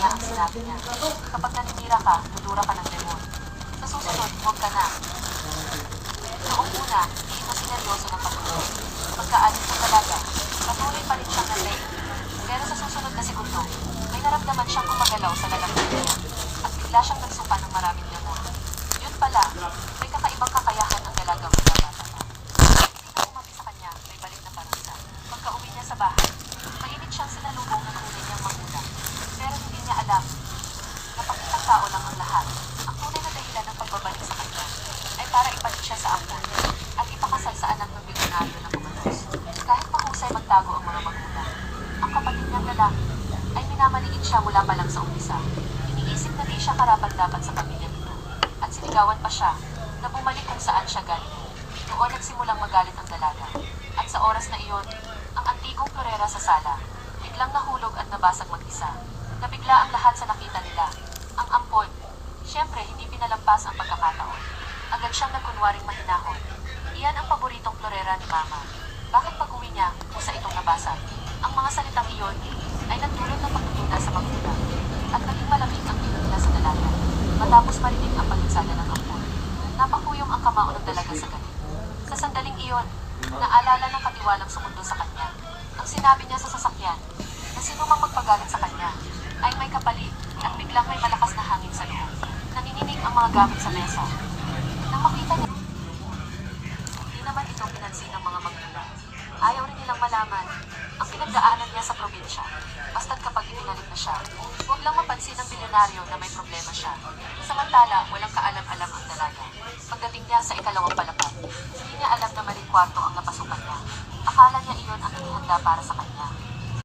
niya ang sinabi niya. Kapag naninira ka, dudura ka ng demon. Sa susunod, huwag ka na. Noong una, hindi ito sineryoso ng patuloy. Pagkaalis ng dalaga, patuloy pa rin siyang nalay. Pero sa susunod na segundo, may naramdaman siyang gumagalaw sa lalagyan niya at bigla siyang nagsuka ng maraming lemon. Yun pala, may kakaibang kakayahan ang dalagang mula bata pa. Hindi na umapi sa kanya, may balik na parusa. Pagka-uwi niya sa bahay, mainit siyang sinalubong ng tunay niyang magulang. Pero hindi niya alam na pakitang tao lang ang lahat. Ang tunay na dahilan ng pagbabalik sa kanya ay para ipalit siya sa ampon at ipakasal sa anak ng bilyonaryo na kumatos. Kahit mahusay magtago ang mga magulang, ang kapatid niyang lalaki ay minamaliit siya mula pa lang sa umpisa. Iniisip na di siya karapat-dapat sa pamilya nito at sinigawan pa siya na bumalik kung saan siya galing. Noon nagsimulang magalit ang dalaga at sa oras na iyon, ang antigong florera sa sala biglang nahulog at nabasag mag-isa. Nabigla ang lahat sa nakita nila. Ang ampon, siyempre hindi pinalampas ang pagkakataon. Agad siyang nagkunwaring mahinahon. Iyan ang paboritong florera ni Mama. Bakit pag-uwi niya, kusa itong nabasag? Ang mga salitang iyon ay nagdulot ng pagtutuna sa magulang at naging malamig ang tingin nila sa dalaga. Matapos marinig ang pagkinsala ng ampon, napakuyong ang kamao ng dalaga sa galit. Sa sandaling iyon, naalala ng katiwalang sumundo sa kanya. Ang sinabi niya sa sasakyan na sino mang magpagalit sa kanya ay may kapalit at biglang may malakas na hangin sa loob. Nanginginig ang mga gamit sa mesa. Nang makita niya, hindi naman ito pinansin ng mga magulang. Ayaw rin nilang malaman ang pinagdaanan niya sa probinsya. Basta't kapag ibinalik na siya, huwag lang mapansin ng bilyonaryo na may problema siya. Samantala, walang kaalam-alam ang dalaga. Pagdating niya sa ikalawang palapag, hindi niya alam na maling kwarto ang napasukan niya. Akala niya iyon ang inihanda para sa